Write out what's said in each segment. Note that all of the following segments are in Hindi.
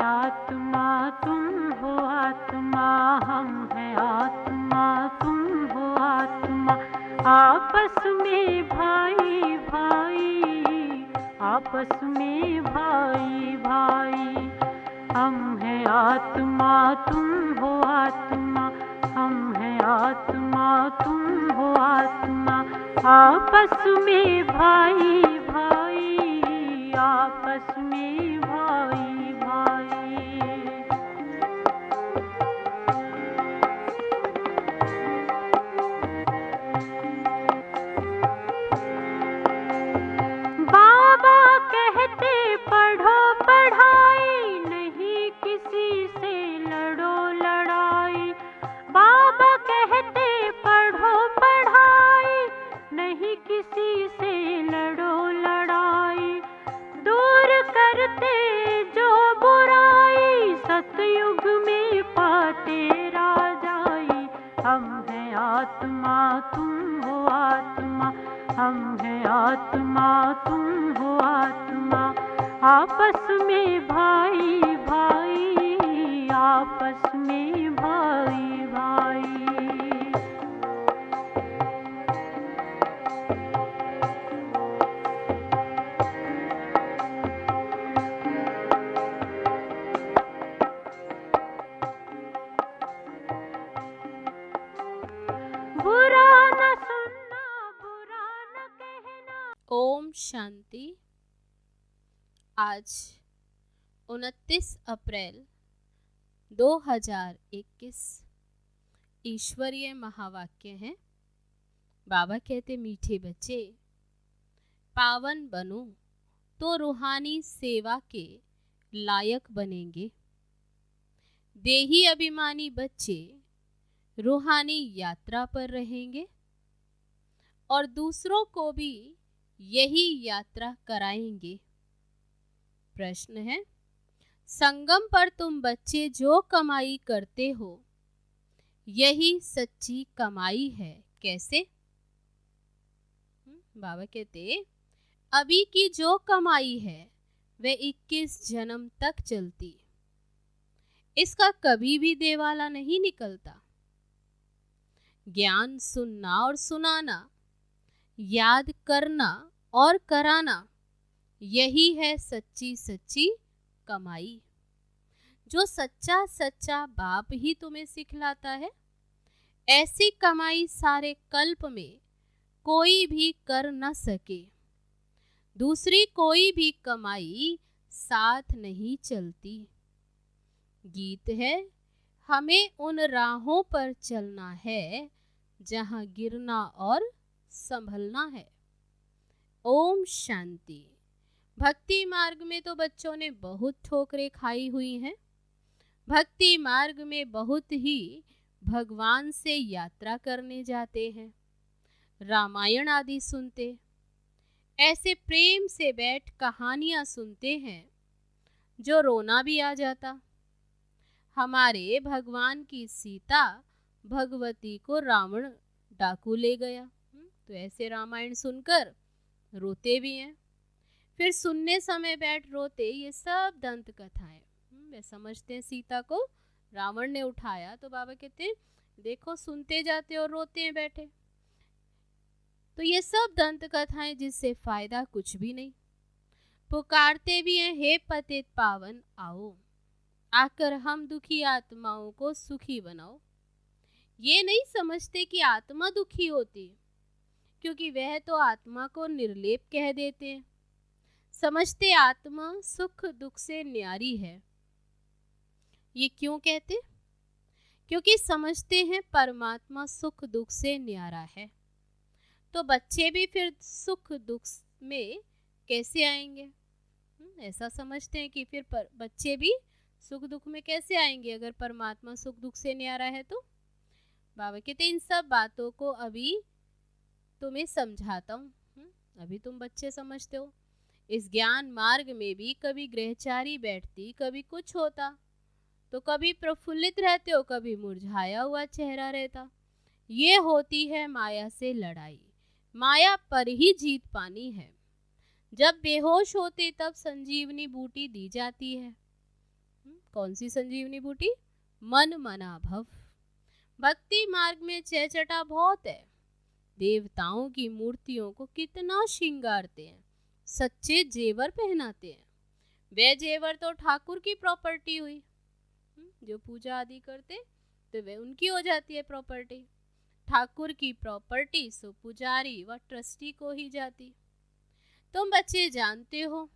आत्मा तुम हो आत्मा, हम हैं आत्मा तुम हो आत्मा। आपस में भाई भाई, आपस में भाई भाई, हम हैं आत्मा तुम हो आत्मा, हम हैं आत्मा तुम हो आत्मा। आपस में भाई भाई, आपस में भाई भाई। बाबा कहते पढ़ो पढ़ाई, नहीं किसी से लड़ो लड़ाई। बाबा कहते पढ़ो पढ़ाई, नहीं किसी से लड़ो लड़ाई। दूर करते जो बुराई, सतयुग में पाते राजाई। हम हैं आत्मा तुम हो आत्मा, हम हैं आत्मा तुम हो आत्मा। आपस में भाई भाई, आपस में भाई भाई। बुरा न सुनना, बुरा न कहना। ओम शांति। आज 29 अप्रैल 2021 ईश्वरीय महावाक्य है। बाबा कहते मीठे बच्चे, पावन बनो तो रूहानी सेवा के लायक बनेंगे। देही अभिमानी बच्चे रूहानी यात्रा पर रहेंगे और दूसरों को भी यही यात्रा कराएंगे। प्रश्न है, संगम पर तुम बच्चे जो कमाई करते हो यही सच्ची कमाई है, कैसे? बाबा कहते अभी की जो कमाई है वह 21 जन्म तक चलती, इसका कभी भी देवाला नहीं निकलता। ज्ञान सुनना और सुनाना, याद करना और कराना, यही है सच्ची सच्ची कमाई, जो सच्चा सच्चा बाप ही तुम्हें सिखलाता है। ऐसी कमाई सारे कल्प में कोई भी कर न सके। दूसरी कोई भी कमाई साथ नहीं चलती। गीत है, हमें उन राहों पर चलना है जहां गिरना और संभलना है। ओम शांति। भक्ति मार्ग में तो बच्चों ने बहुत ठोकरें खाई हुई हैं। भक्ति मार्ग में बहुत ही भगवान से यात्रा करने जाते हैं, रामायण आदि सुनते, ऐसे प्रेम से बैठ कहानियां सुनते हैं जो रोना भी आ जाता। हमारे भगवान की सीता भगवती को रावण डाकू ले गया, तो ऐसे रामायण सुनकर रोते भी हैं। फिर सुनने समय बैठ रोते, ये सब दंत कथाएं। वे समझते हैं सीता को रावण ने उठाया, तो बाबा कहते देखो सुनते जाते और रोते हैं बैठे। तो ये सब दंत कथाएं जिससे फायदा कुछ भी नहीं। पुकारते भी हैं, हे पतित पावन आओ, आकर हम दुखी आत्माओं को सुखी बनाओ। ये नहीं समझते कि आत्मा दुखी होती, क्योंकि वह तो आत्मा को निर्लेप कह देते हैं। समझते आत्मा सुख दुख से न्यारी है। ये क्यों कहते? क्योंकि समझते हैं परमात्मा सुख दुख से न्यारा है। तो बच्चे भी फिर सुख दुख में कैसे आएंगे? ऐसा समझते हैं कि फिर बच्चे भी सुख दुख में कैसे आएंगे अगर परमात्मा सुख दुख से न्यारा है। तो बाबा कहते इन सब बातों को अभी तुम्हें समझाता हूँ, अभी तुम बच्चे समझते हो। इस ज्ञान मार्ग में भी कभी ग्रहचारी बैठती, कभी कुछ होता, तो कभी प्रफुल्लित रहते हो, कभी मुरझाया हुआ चेहरा रहता। ये होती है माया से लड़ाई। माया पर ही जीत पानी है। जब बेहोश होते तब संजीवनी बूटी दी जाती है। कौन सी संजीवनी बूटी? मन मना भव। भक्ति मार्ग में चहचटा बहुत है। देवताओं की मूर्तियों को कितना श्रृंगारते हैं, सच्चे जेवर पहनाते हैं। वे जेवर तो ठाकुर की प्रॉपर्टी हुई। जो पूजा आदि करते तो वे उनकी हो जाती है प्रॉपर्टी। ठाकुर की प्रॉपर्टी सो पुजारी व ट्रस्टी को ही जाती। तुम बच्चे जानते हो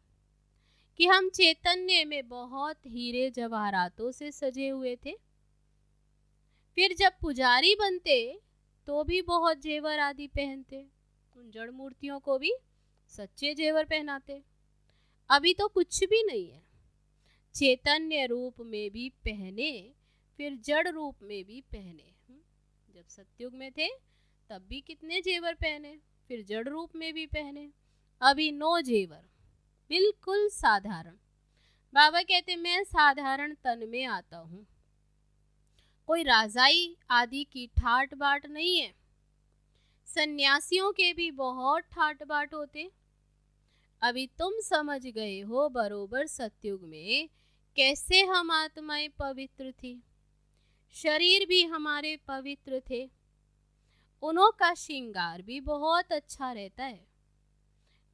कि हम चैतन्य में बहुत हीरे जवाहरातों से सजे हुए थे। फिर जब पुजारी बनते तो भी बहुत जेवर आदि पहनते, उन जड़ मूर्तियों को भी सच्चे जेवर पहनाते। अभी तो कुछ भी नहीं है। चैतन्य रूप में भी पहने, फिर जड़ रूप में भी पहने। जब सतयुग में थे तब भी कितने जेवर पहने, फिर जड़ रूप में भी पहने। अभी नो जेवर, बिल्कुल साधारण। बाबा कहते मैं साधारण तन में आता हूँ, कोई राजाई आदि की ठाट बाट नहीं है। सन्यासियों के भी बहुत ठाट बाट होते। अभी तुम समझ गए हो बरोबर सतयुग में कैसे हम आत्माएं पवित्र थी, शरीर भी हमारे पवित्र थे। उन्हों का श्रृंगार भी बहुत अच्छा रहता है।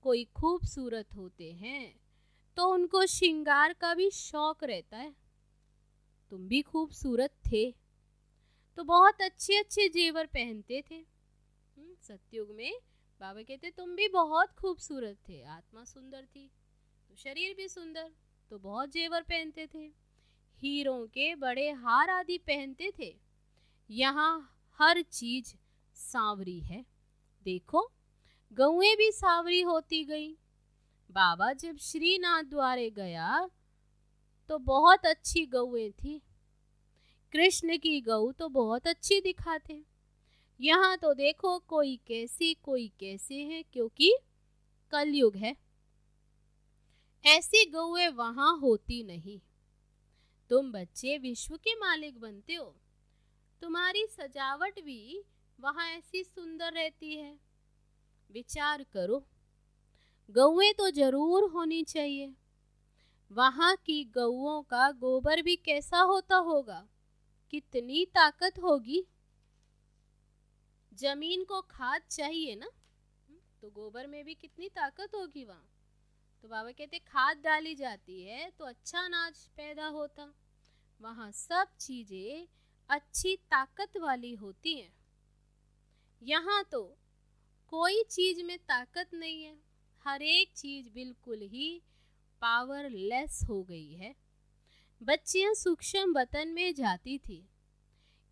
कोई खूबसूरत होते हैं तो उनको श्रृंगार का भी शौक रहता है। तुम भी खूबसूरत थे तो बहुत अच्छे अच्छे जेवर पहनते थे। सतयुग में बाबा कहते तुम भी बहुत खूबसूरत थे, आत्मा सुंदर थी तो शरीर भी सुंदर, तो बहुत जेवर पहनते थे। हीरों के बड़े हार आदि पहनते थे। यहाँ हर चीज सांवरी है। देखो गौएं भी सांवरी होती गई। बाबा जब श्रीनाथ द्वारे गया तो बहुत अच्छी गौएं थी। कृष्ण की गऊ तो बहुत अच्छी दिखाते। यहाँ तो देखो कोई कैसे है, क्योंकि कलयुग है। ऐसी गौएं वहां होती नहीं। तुम बच्चे विश्व के मालिक बनते हो, तुम्हारी सजावट भी वहां ऐसी सुंदर रहती है। विचार करो, गौएं तो जरूर होनी चाहिए। वहां की गौओं का गोबर भी कैसा होता होगा, कितनी ताकत होगी। जमीन को खाद चाहिए ना, तो गोबर में भी कितनी ताकत होगी वहाँ। तो बाबा कहते खाद डाली जाती है तो अच्छा अनाज पैदा होता। वहाँ सब चीजें अच्छी ताकत वाली होती हैं। यहाँ तो कोई चीज में ताकत नहीं है। हर एक चीज बिल्कुल ही पावरलेस हो गई है। बच्चियां सूक्ष्म वतन में जाती थी,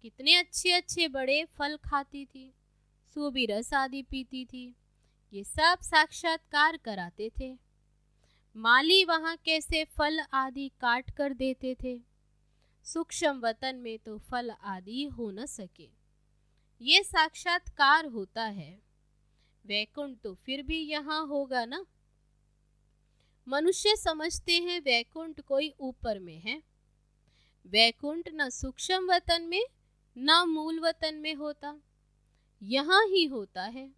कितने अच्छे अच्छे बड़े फल खाती थी, सूबी रस आदि पीती थी। ये सब साक्षात्कार कराते थे। माली वहाँ कैसे फल आदि काट कर देते थे। सूक्ष्म वतन में तो फल आदि हो न सके। ये साक्षात्कार होता है। वैकुंठ तो फिर भी यहाँ होगा ना। मनुष्य समझते हैं वैकुंठ कोई ऊपर में है। वैकुंठ न सूक्ष्म वतन में न मूल वतन में होता, यहाँ ही होता है।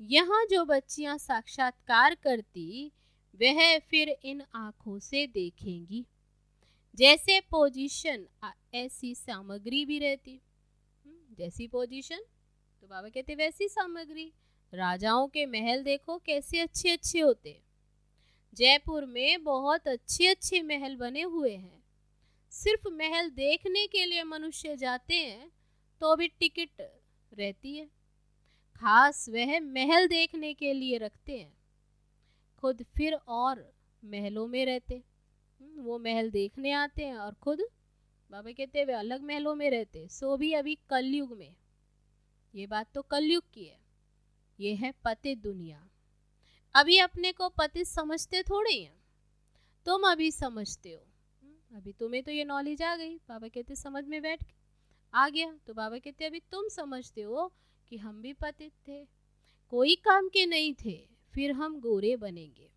यहाँ जो बच्चियां साक्षात्कार करती वह फिर इन आँखों से देखेंगी। जैसे पोजीशन ऐसी सामग्री भी रहती। जैसी पोजीशन तो बाबा कहते वैसी सामग्री। राजाओं के महल देखो कैसे अच्छे अच्छे होते। जयपुर में बहुत अच्छे अच्छे महल बने हुए हैं। सिर्फ महल देखने के लिए मनुष्य जाते हैं तो भी टिकट रहती है। खास वह महल देखने के लिए रखते हैं, खुद फिर और महलों में रहते। वो महल देखने आते हैं और खुद बाबा कहते वे अलग महलों में रहते। सो भी अभी कलयुग में, ये बात तो कलयुग की है। ये है पतित दुनिया। अभी अपने को पतित समझते थोड़े हैं। तुम अभी समझते हो। अभी तुम्हें तो ये नॉलेज आ गई। बाबा कहते समझ में बैठ आ गया। तो बाबा कहते अभी तुम समझते हो कि हम भी पतित थे, कोई काम के नहीं थे, फिर हम गोरे बनेंगे।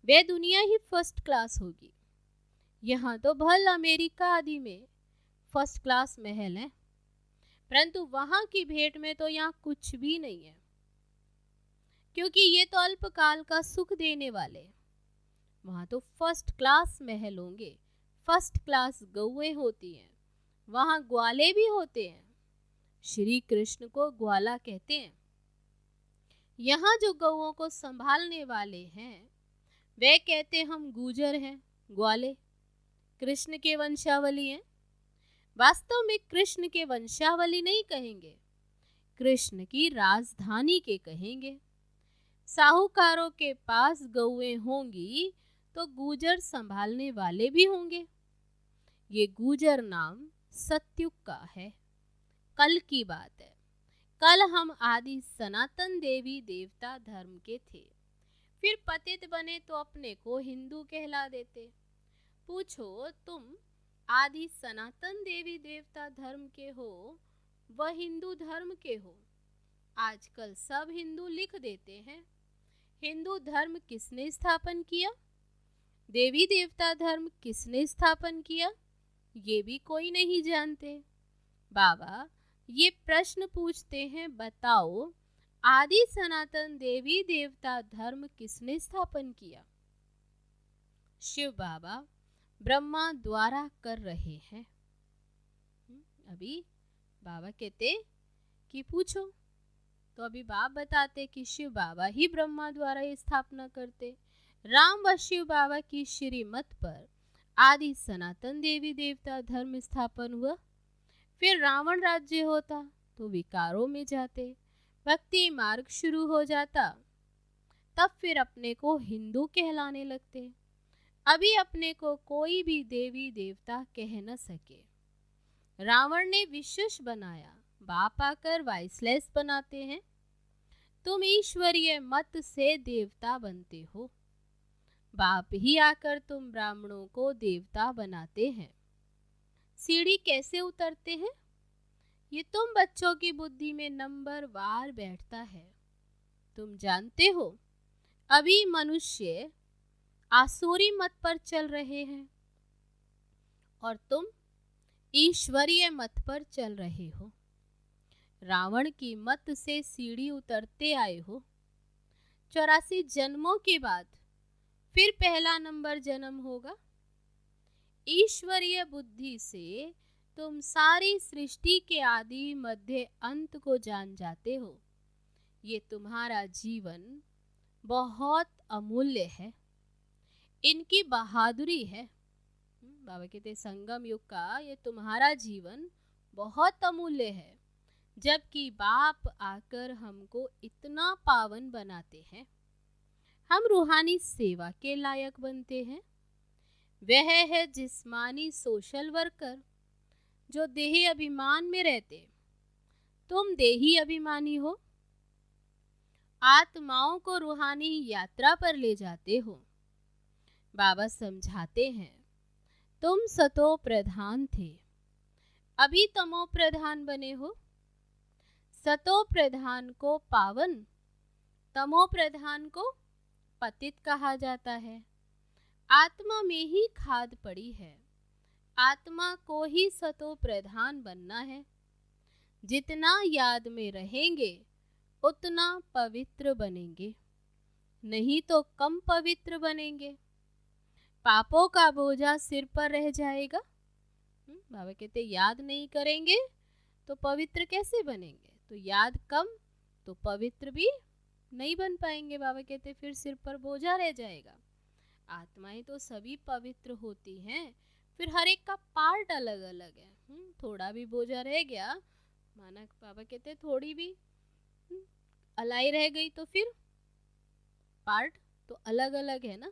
वे दुनिया ही फर्स्ट क्लास होगी। यहाँ तो भल अमेरिका आदि में फर्स्ट क्लास महल है, परंतु वहाँ की भेंट में तो यहाँ कुछ भी नहीं है, क्योंकि ये तो अल्पकाल का सुख देने वाले। वहाँ तो फर्स्ट क्लास महल होंगे, फर्स्ट क्लास गौएं होती हैं, वहाँ ग्वाले भी होते हैं। श्री कृष्ण को ग्वाला कहते हैं। यहाँ जो गौओं को संभालने वाले हैं वे कहते हम गुजर हैं, ग्वाले कृष्ण के वंशावली हैं। वास्तव में कृष्ण के वंशावली नहीं कहेंगे, कृष्ण की राजधानी के कहेंगे। साहूकारों के पास गौएं होंगी तो गुजर संभालने वाले भी होंगे। ये गुजर नाम सतयुग का है, कल की बात है। कल हम आदि सनातन देवी देवता धर्म के थे, फिर पतित बने तो अपने को हिंदू कहला देते। पूछो तुम आदि सनातन देवी देवता धर्म के हो व हिंदू धर्म के हो? आजकल सब हिंदू लिख देते हैं। हिंदू धर्म किसने स्थापन किया? देवी देवता धर्म किसने स्थापन किया? ये भी कोई नहीं जानते। बाबा ये प्रश्न पूछते हैं, बताओ आदि सनातन देवी देवता धर्म किसने स्थापन किया? शिव बाबा ब्रह्मा द्वारा कर रहे हैं। अभी बाबा कहते कि पूछो, तो अभी बाप बताते कि शिव बाबा ही ब्रह्मा द्वारा ये स्थापना करते। राम व शिव बाबा की श्रीमत पर आदि सनातन देवी देवता धर्म स्थापन हुआ। फिर रावण राज्य होता तो विकारों में जाते, भक्ति मार्ग शुरू हो जाता, तब फिर अपने को हिंदू कहलाने लगते। अभी अपने को कोई भी देवी देवता कह न सके। रावण ने विशेष बनाया, बाप आकर वाइसलेस बनाते हैं। तुम ईश्वरीय मत से देवता बनते हो, बाप ही आकर तुम ब्राह्मणों को देवता बनाते हैं। सीढ़ी कैसे उतरते हैं ये तुम बच्चों की बुद्धि में नंबर वार बैठता है। तुम जानते हो अभी मनुष्य आसुरी मत पर चल रहे हैं और तुम ईश्वरीय मत पर चल रहे हो। रावण की मत से सीढ़ी उतरते आए हो। 84 जन्मों के बाद फिर पहला नंबर जन्म होगा। ईश्वरीय बुद्धि से तुम सारी सृष्टि के आदि मध्य अंत को जान जाते हो। ये तुम्हारा जीवन बहुत अमूल्य है, इनकी बहादुरी है। बाबा कहते संगम युग का ये तुम्हारा जीवन बहुत अमूल्य है, जबकि बाप आकर हमको इतना पावन बनाते हैं। हम रूहानी सेवा के लायक बनते हैं। वह है जिस्मानी सोशल वर्कर जो देही अभिमान में रहते। तुम देही अभिमानी हो, आत्माओं को रूहानी यात्रा पर ले जाते हो। बाबा समझाते हैं तुम सतो प्रधान थे, अभी तमो प्रधान बने हो। सतो प्रधान को पावन, तमो प्रधान को पतित कहा जाता है। आत्मा में ही खाद पड़ी है, आत्मा को ही सतो प्रधान बनना है। जितना याद में रहेंगे उतना पवित्र बनेंगे, नहीं तो कम पवित्र बनेंगे। पापों का बोझा सिर पर रह जाएगा। बाबा कहते याद नहीं करेंगे तो पवित्र कैसे बनेंगे? तो याद कम तो पवित्र भी नहीं बन पाएंगे। बाबा कहते फिर सिर पर बोझा रह जाएगा। आत्माएं तो सभी पवित्र होती हैं, फिर हर एक का पार्ट अलग अलग है। थोड़ा भी बोझा रह गया, माना बाबा कहते थोड़ी भी अलाई रह गई तो फिर पार्ट तो अलग अलग है ना।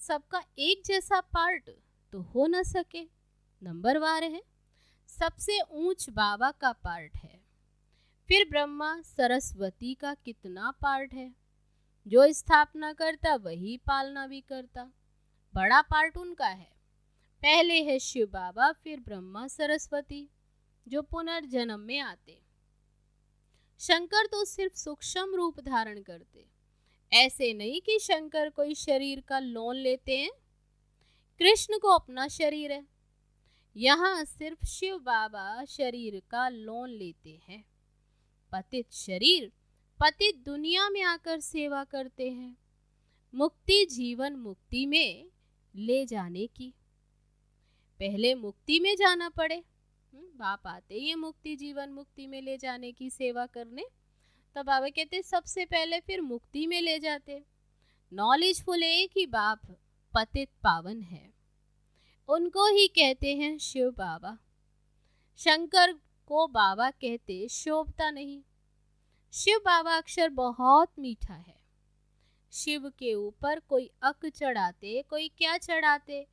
सबका एक जैसा पार्ट तो हो न सके, नंबरवार है। सबसे ऊंच बाबा का पार्ट है, फिर ब्रह्मा सरस्वती का कितना पार्ट है। जो स्थापना करता वही पालना भी करता, बड़ा पार्ट उनका है। पहले है शिव बाबा, फिर ब्रह्मा सरस्वती जो पुनर्जन्म में आते। शंकर तो सिर्फ सूक्ष्म रूप धारण करते, ऐसे नहीं कि शंकर कोई शरीर का लोन लेते हैं। कृष्ण को अपना शरीर है, यहाँ सिर्फ शिव बाबा शरीर का लोन लेते हैं। पतित शरीर पतित दुनिया में आकर सेवा करते हैं, मुक्ति जीवन मुक्ति में ले जाने की। पहले मुक्ति में जाना पड़े। बाप आते ये मुक्ति जीवन मुक्ति में ले जाने की सेवा करने, तब बाबा कहते सबसे पहले फिर मुक्ति में ले जाते। नॉलेजफुल एक ही बाप पतित पावन है, उनको ही कहते हैं शिव बाबा। शंकर को बाबा कहते शोभता नहीं। शिव बाबा अक्षर बहुत मीठा है। शिव के ऊपर कोई अक चढ़ाते, कोई क्या चढ़ाते,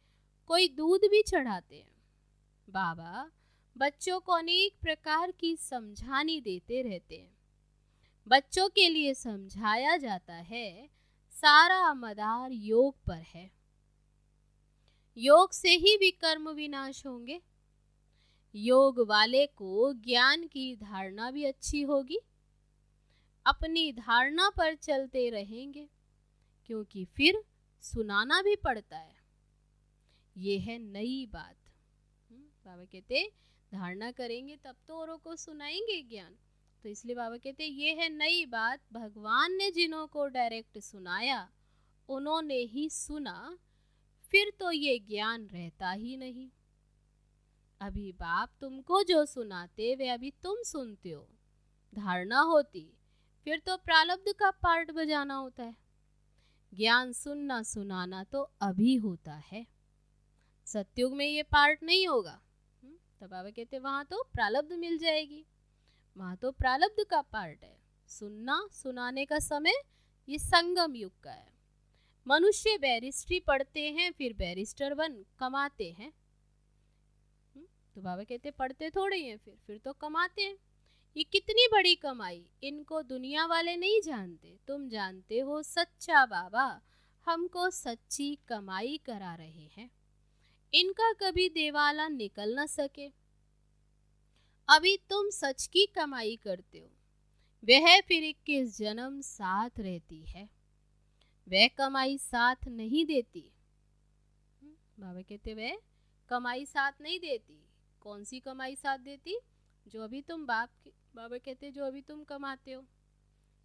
कोई दूध भी चढ़ाते हैं। बाबा बच्चों को अनेक प्रकार की समझानी देते रहते हैं। बच्चों के लिए समझाया जाता है सारा मदार योग पर है। योग से ही विकर्म विनाश होंगे। योग वाले को ज्ञान की धारणा भी अच्छी होगी। अपनी धारणा पर चलते रहेंगे, क्योंकि फिर सुनाना भी पड़ता है। ये है नई बात। बाबा कहते धारणा करेंगे तब तो औरों को सुनाएंगे ज्ञान। तो इसलिए बाबा कहते ये है नई बात। भगवान ने जिन्हों को डायरेक्ट सुनाया उन्होंने ही सुना, फिर तो ये ज्ञान रहता ही नहीं। अभी बाप तुमको जो सुनाते वे अभी तुम सुनते हो। धारणा होती फिर तो प्रारब्ध का पार्ट बजाना होता है। ज्ञान सुनना सुनाना तो अभी होता है। सत्युग में ये पार्ट नहीं होगा। तो बाबा कहते वहां तो प्रारब्ध मिल जाएगी, वहां तो प्रारब्ध का पार्ट है। सुनना सुनाने का समय ये संगम युग का है। मनुष्य बैरिस्ट्री पढ़ते हैं, फिर बैरिस्टर बन कमाते हैं। तो बाबा कहते पढ़ते थोड़े हैं, फिर तो कमाते हैं। ये कितनी बड़ी कमाई, इनको दुनिया वाले नहीं जानते। तुम जानते हो सच्चा बाबा हमको सच्ची कमाई करा रहे हैं। इनका कभी देवाला निकल न सके। अभी तुम सच की कमाई करते हो, वह फिर 21 जन्म साथ रहती है। वह कमाई साथ नहीं देती। बाबा कहते वह कमाई साथ नहीं देती। कौन सी कमाई साथ देती? जो अभी तुम बाबा कहते जो अभी तुम कमाते हो,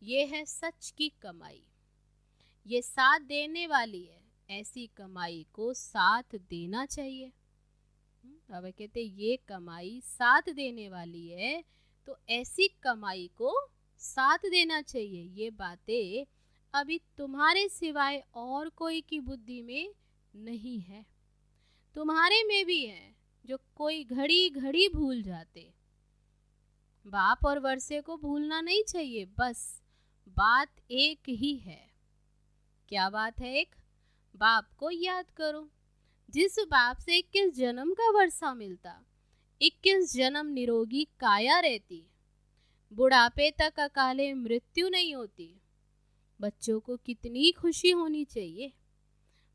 ये है सच की कमाई। ये साथ देने वाली है। ऐसी कमाई को साथ देना चाहिए। बाबा कहते ये कमाई साथ देने वाली है, तो ऐसी कमाई को साथ देना चाहिए। ये बातें अभी तुम्हारे सिवाय और कोई की बुद्धि में नहीं है। तुम्हारे में भी है, जो कोई घड़ी घड़ी भूल जाते। बाप और वर्षे को भूलना नहीं चाहिए। बस बात एक ही है। क्या बात है? एक बाप को याद करो। जिस बाप से 21 जन्म का वर्षा मिलता, 21 जन्म निरोगी काया रहती, बुढ़ापे तक अकाले मृत्यु नहीं होती। बच्चों को कितनी खुशी होनी चाहिए।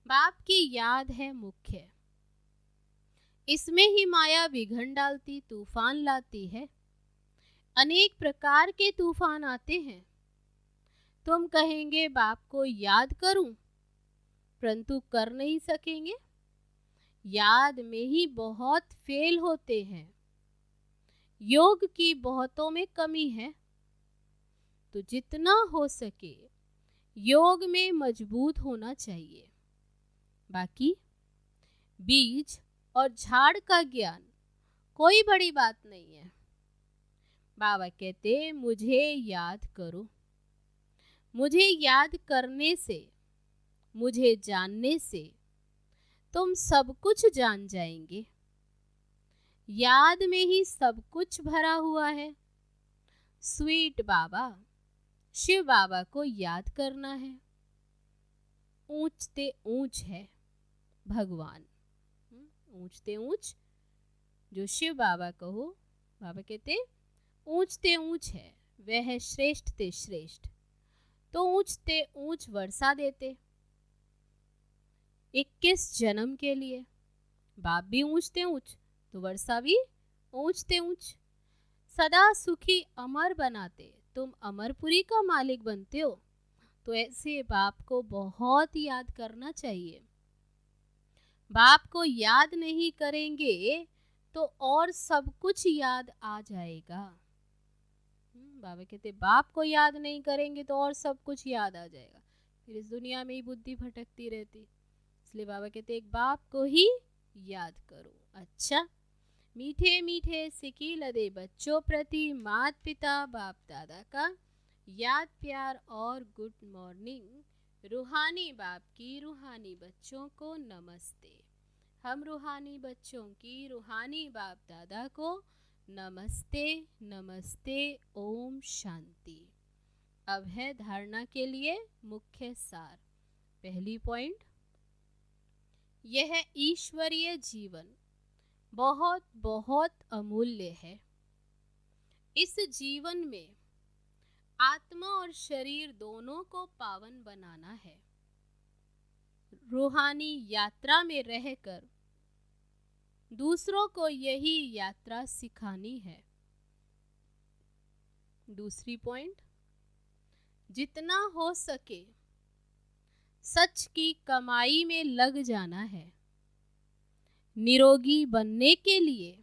बाप की याद है मुख्य। इसमें ही माया विघन डालती, तूफान लाती है। अनेक प्रकार के तूफान आते हैं। तुम कहेंगे बाप को याद करूं, परंतु कर नहीं सकेंगे। याद में ही बहुत फेल होते हैं। योग की बहुतों में कमी है। तो जितना हो सके योग में मजबूत होना चाहिए। बाकी बीज और झाड़ का ज्ञान कोई बड़ी बात नहीं है। बाबा कहते मुझे याद करो। मुझे याद करने से, मुझे जानने से तुम सब कुछ जान जाएंगे। याद में ही सब कुछ भरा हुआ है। स्वीट बाबा शिव बाबा को याद करना है। ऊंचते ऊंच है भगवान। ऊंचते ऊंच जो शिव बाबा कहो, बाबा कहते ऊंचते ऊंच है, वह है श्रेष्ठ ते श्रेष्ठ। तो ऊंचते ऊंच वर्षा देते 21 जन्म के लिए। बाप भी ऊंचते ऊंच तो वर्षा भी ऊंचते ऊंच। सदा सुखी अमर बनाते, तुम अमरपुरी का मालिक बनते हो। तो ऐसे बाप को बहुत याद करना चाहिए। बाप को याद नहीं करेंगे तो और सब कुछ याद आ जाएगा। बाबा कहते बाप को याद नहीं करेंगे तो और सब कुछ याद आ जाएगा। फिर इस दुनिया में ही बुद्धि भटकती रहती। इसलिए बाबा कहते एक बाप को ही याद करो। अच्छा, मीठे मीठे सिकी लदे बच्चों प्रति माता पिता बाप दादा का याद प्यार और गुड मॉर्निंग। रूहानी बाप की रूहानी बच्चों को नमस्ते। हम रूहानी बच्चों की रूहानी बाप दादा को नमस्ते नमस्ते। ओम शांति। अब है धारणा के लिए मुख्य सार। पहली पॉइंट, यह ईश्वरीय जीवन बहुत बहुत अमूल्य है। इस जीवन में आत्मा और शरीर दोनों को पावन बनाना है। रूहानी यात्रा में रहकर दूसरों को यही यात्रा सिखानी है। दूसरी पॉइंट, जितना हो सके सच की कमाई में लग जाना है। निरोगी बनने के लिए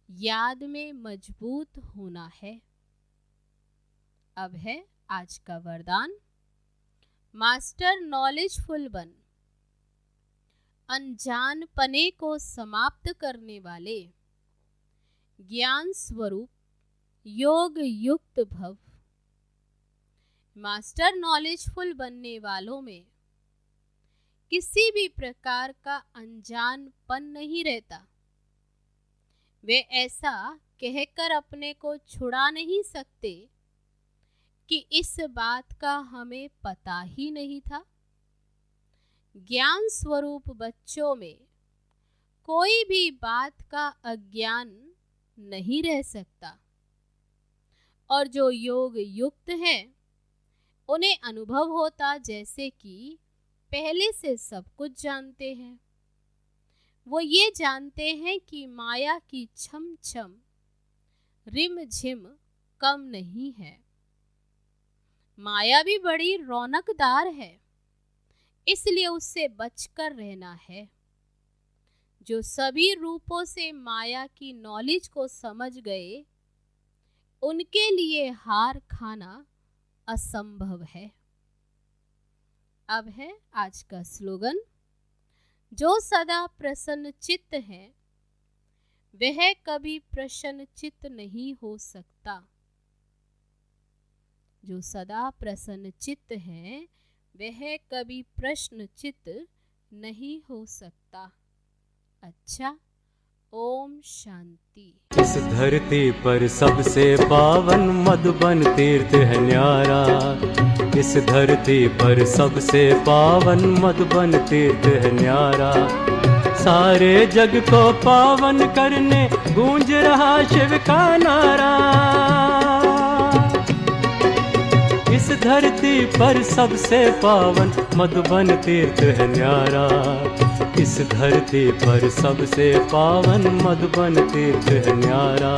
याद में मजबूत होना है। अब है आज का वरदान। मास्टर नॉलेजफुल बन, अनजान पने को समाप्त करने वाले, ज्ञान स्वरूप योग युक्त भव। मास्टर नॉलेजफुल बनने वालों में किसी भी प्रकार का अनजानपन नहीं रहता। वे ऐसा कहकर अपने को छुड़ा नहीं सकते कि इस बात का हमें पता ही नहीं था। ज्ञान स्वरूप बच्चों में कोई भी बात का अज्ञान नहीं रह सकता और जो योग युक्त हैं उन्हें अनुभव होता जैसे कि पहले से सब कुछ जानते हैं। वो ये जानते हैं कि माया की छम छम रिम झिम कम नहीं है। माया भी बड़ी रौनकदार है, इसलिए उससे बचकर रहना है। जो सभी रूपों से माया की नॉलेज को समझ गए, उनके लिए हार खाना असंभव है। अब है आज का स्लोगन। जो सदा प्रसन्न चित्त है वह कभी प्रसन्न चित्त नहीं हो सकता। जो सदा प्रसन्न चित्त है वह कभी प्रश्न चित्त नहीं हो सकता। अच्छा, ओम शांति। इस धरती पर सबसे पावन मधुबन तीर्थ है न्यारा। इस धरती पर सबसे पावन मधुबन तीर्थ है न्यारा। सारे जग को पावन करने गूंज रहा शिव का नारा। इस धरती पर सबसे पावन मधुबन तीर्थ है न्यारा। इस धरती पर सबसे पावन मधुबन तीर्थ है न्यारा।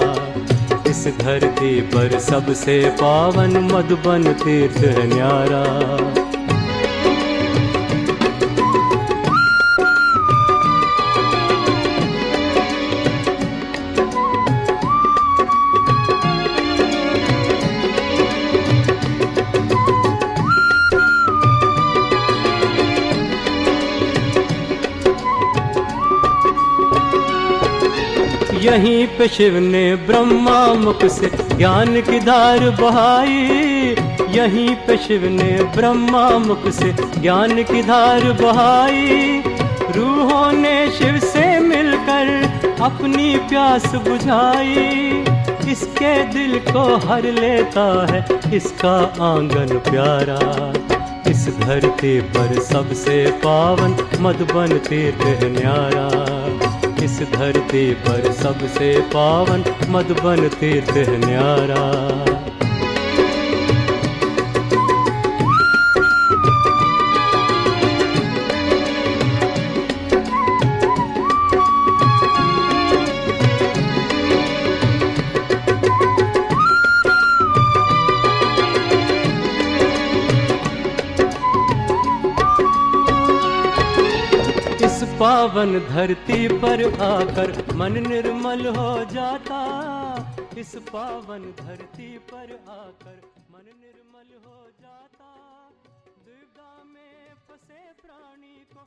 इस धरती पर सबसे पावन मधुबन तीर्थ है न्यारा। यहीं पे शिव ने ब्रह्मा मुख से ज्ञान की धार बहाई। यहीं पे शिव ने ब्रह्मा मुख से ज्ञान की धार बहाई। रूहों ने शिव से मिलकर अपनी प्यास बुझाई। इसके दिल को हर लेता है इसका आंगन प्यारा। इस धरती पर सबसे पावन मधुबन तीर्थ है न्यारा। इस धरती पर सबसे पावन मधुबन तीर्थ है न्यारा। पावन धरती पर आकर मन निर्मल हो जाता। इस पावन धरती पर आकर मन निर्मल हो जाता। दुविधा में फंसे प्राणी को